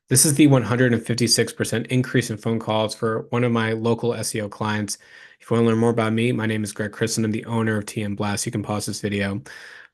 This is the 156% increase in phone calls for one of my local SEO clients. If you want to learn more about me, my name is Greg Christen. I'm the owner of TM Blast. You can pause this video.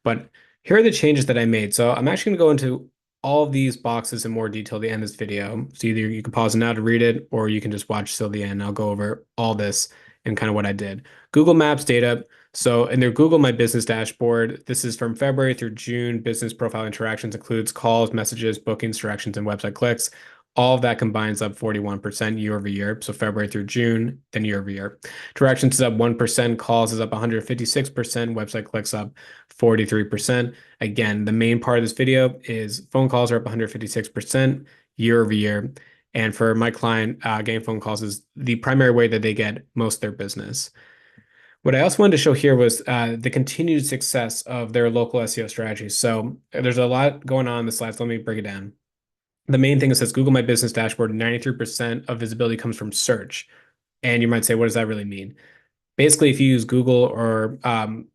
But here are the changes that I made. So I'm actually going to go into all of these boxes in more detail at the end of this video. So either you can pause it now to read it, or you can just watch till the end. I'll go over all this and kind of what I did. Google Maps data. So in their Google My Business dashboard, this is from February through June. Business profile interactions includes calls, messages, bookings, directions, and website clicks. All of that combines up 41% year over year. So February through June, then year over year. Directions is up 1%, calls is up 156%, website clicks up 43%. Again, the main part of this video is phone calls are up 156% year over year. And for my client, getting phone calls is the primary way that they get most of their business. What I also wanted to show here was the continued success of their local SEO strategy. So there's a lot going on in the slides. Let me break it down. The main thing is says Google My Business dashboard, 93% of visibility comes from search. And you might say, what does that really mean? Basically, if you use Google or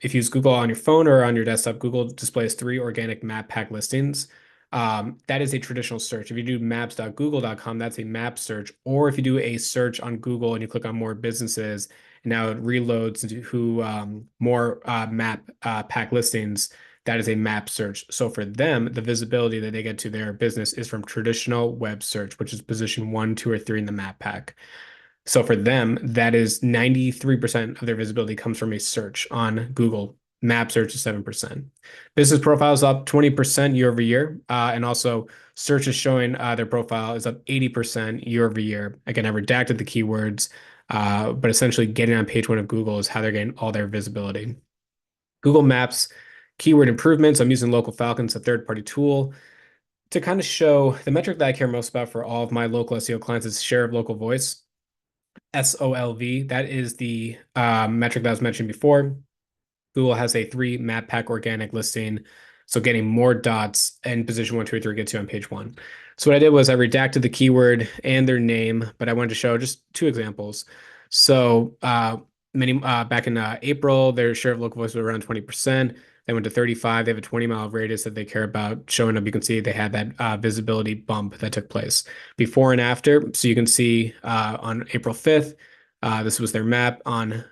if you use Google on your phone or on your desktop, Google displays 3 organic map pack listings. That is a traditional search. If you do maps.google.com, that's a map search. Or if you do a search on Google and you click on more businesses, and now it reloads into who more map pack listings, that is a map search. So for them, the visibility that they get to their business is from traditional web search, which is position 1, 2, or 3 in the map pack. So for them, that is 93% of their visibility comes from a search on Google. Map search is 7%. Business profiles up 20% year over year. And also search is showing their profile is up 80% year over year. Again, I redacted the keywords, but essentially getting on page 1 of Google is how they're getting all their visibility. Google Maps keyword improvements. I'm using Local Falcons, a third-party tool, to kind of show the metric that I care most about for all of my local SEO clients is share of local voice. SOLV. That is the metric that I was mentioning before. Google has a 3 map pack organic listing. So getting more dots in position 1, 2, or 3 gets you on page 1. So what I did was I redacted the keyword and their name, but I wanted to show just 2 examples. So back in April, their share of local voice was around 20%. They went to 35. They have a 20-mile radius that they care about showing up. You can see they had that visibility bump that took place before and after. So you can see on April 5th, this was their map on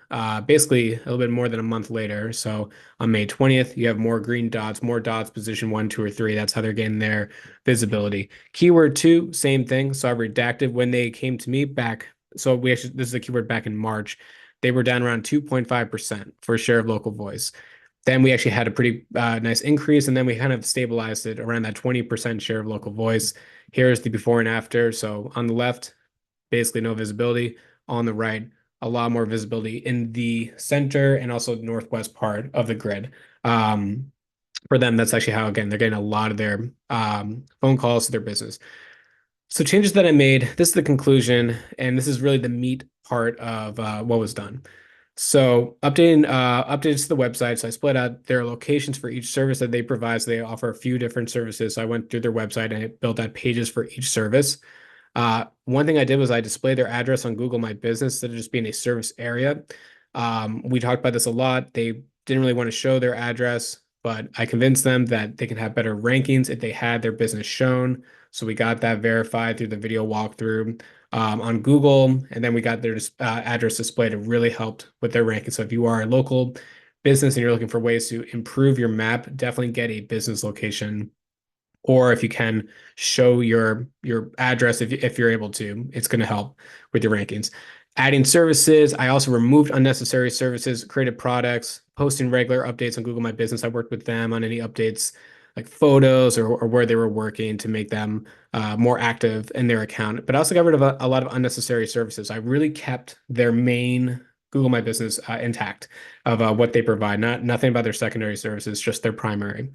basically a little bit more than a month later. So on May 20th, you have more green dots, position 1, 2, or 3. That's how they're getting their visibility. Keyword 2, same thing. So I redacted when they came to me back. So this is the keyword back in March. They were down around 2.5% for share of local voice. Then we actually had a pretty nice increase, and then we kind of stabilized it around that 20% share of local voice. Here's the before and after. So on the left, basically no visibility. On the right, a lot more visibility in the center and also northwest part of the grid. For them, that's actually how, again, they're getting a lot of their phone calls to their business. So changes that I made, this is the conclusion, and this is really the meat part of what was done. So updates to the website. So I split out their locations for each service that they provide. So they offer a few different services. So I went through their website and it built out pages for each service. One thing I did was I displayed their address on Google My Business instead of just being a service area. We talked about this a lot. They didn't really want to show their address, but I convinced them that they can have better rankings if they had their business shown. So we got that verified through the video walkthrough on Google, and then we got their address displayed. It really helped with their ranking. So if you are a local business and you're looking for ways to improve your map, definitely get a business location. Or if you can show your address, if you're able to, it's going to help with your rankings. Adding services, I also removed unnecessary services, created products, posting regular updates on Google My Business. I worked with them on any updates like photos or where they were working to make them more active in their account. But I also got rid of a lot of unnecessary services. I really kept their main Google My Business intact of what they provide, nothing about their secondary services, just their primary.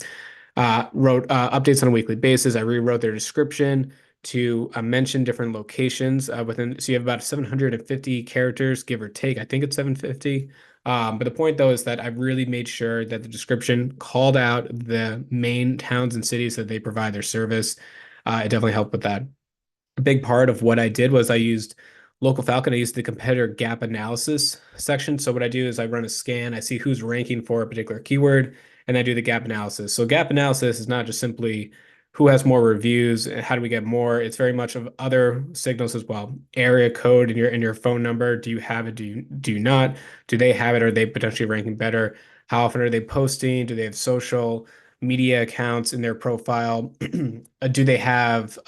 Wrote updates on a weekly basis. I rewrote their description to mention different locations within. So you have about 750 characters, give or take. I think it's 750. But the point, though, is that I really made sure that the description called out the main towns and cities that they provide their service. It definitely helped with that. A big part of what I did was I used Local Falcon. I used the competitor gap analysis section. So what I do is I run a scan. I see who's ranking for a particular keyword, and I do the gap analysis. So gap analysis is not just simply who has more reviews and how do we get more. It's very much of other signals as well. Area code in your phone number. Do you have it? Do you not? Do they have it? Are they potentially ranking better? How often are they posting? Do they have social media accounts in their profile? Do they have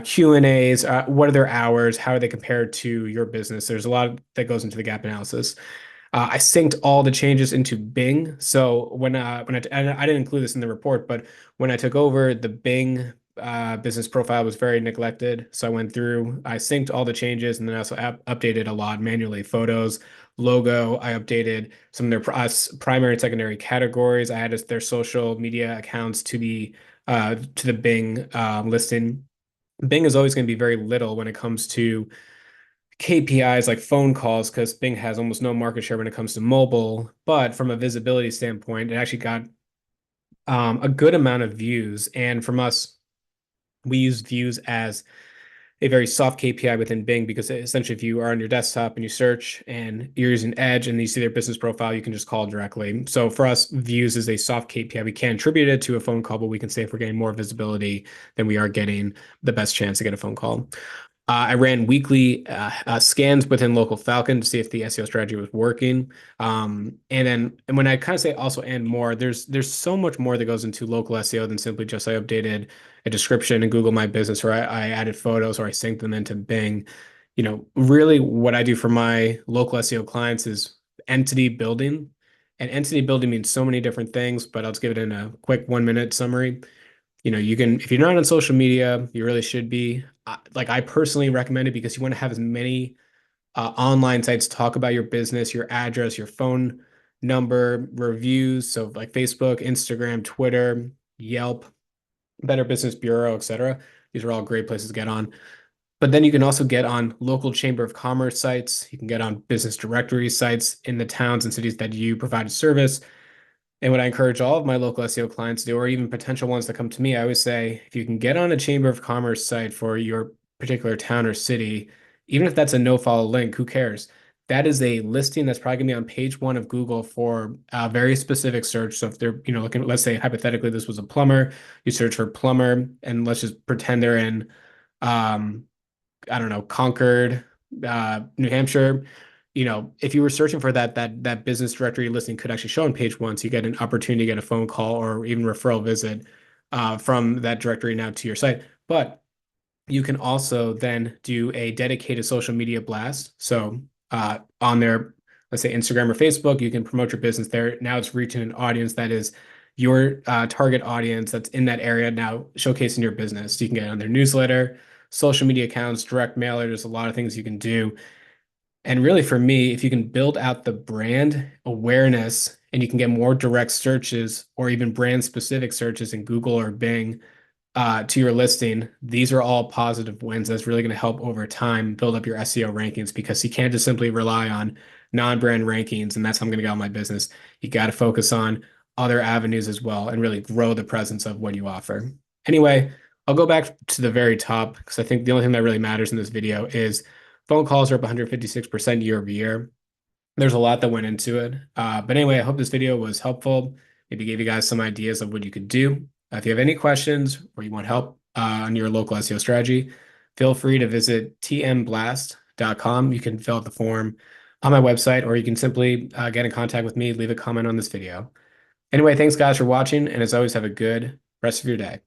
Q&As? What are their hours? How are they compared to your business? There's a lot that goes into the gap analysis. I synced all the changes into Bing. So and I didn't include this in the report, but when I took over, the Bing business profile was very neglected. So I went through, I synced all the changes, and then I also updated a lot manually. Photos, logo. I updated some of their primary and secondary categories. I added their social media accounts to the Bing listing. Bing is always going to be very little when it comes to KPIs like phone calls because Bing has almost no market share when it comes to mobile. But from a visibility standpoint, it actually got a good amount of views. And from us, we use views as a very soft KPI within Bing because essentially, if you are on your desktop and you search and you're using Edge and you see their business profile, you can just call directly. So for us, views is a soft KPI. We can't attribute it to a phone call, but we can say if we're getting more visibility, then we are getting the best chance to get a phone call. I ran weekly scans within Local Falcon to see if the SEO strategy was working. And when I kind of say also and more, there's so much more that goes into local SEO than simply just I updated a description in Google My Business or I added photos or I synced them into Bing. Really what I do for my local SEO clients is entity building. And entity building means so many different things, but I'll just give it in a quick 1 minute summary. You can, if you're not on social media, you really should be. Like I personally recommend it because you want to have as many online sites talk about your business, your address, your phone number, reviews. So like Facebook, Instagram, Twitter, Yelp, Better Business Bureau, etc. These are all great places to get on. But then you can also get on local chamber of commerce sites. You can get on business directory sites in the towns and cities that you provide a service. And what I encourage all of my local SEO clients to do, or even potential ones that come to me, I always say, if you can get on a Chamber of Commerce site for your particular town or city, even if that's a no-follow link, who cares? That is a listing that's probably gonna be on page one of Google for a very specific search. So if they're, looking, let's say hypothetically this was a plumber, you search for plumber, and let's just pretend they're in um, I don't know, Concord, New Hampshire. If you were searching for that business directory listing could actually show on page one, so you get an opportunity to get a phone call or even referral visit from that directory now to your site. But you can also then do a dedicated social media blast. So on their, let's say Instagram or Facebook, you can promote your business there. Now it's reaching an audience that is your target audience that's in that area now showcasing your business. So you can get on their newsletter, social media accounts, direct mailer. There's a lot of things you can do. And really, for me, if you can build out the brand awareness and you can get more direct searches or even brand specific searches in Google or Bing to your listing, these are all positive wins. That's really going to help over time build up your SEO rankings because you can't just simply rely on non-brand rankings and that's how I'm going to get on my business. You got to focus on other avenues as well and really grow the presence of what you offer. Anyway, I'll go back to the very top because I think the only thing that really matters in this video is phone calls are up 156% year over year. There's a lot that went into it. But anyway, I hope this video was helpful. Maybe gave you guys some ideas of what you could do. If you have any questions or you want help on your local SEO strategy, feel free to visit tmblast.com. You can fill out the form on my website, or you can simply get in contact with me, leave a comment on this video. Anyway, thanks guys for watching, and as always, have a good rest of your day.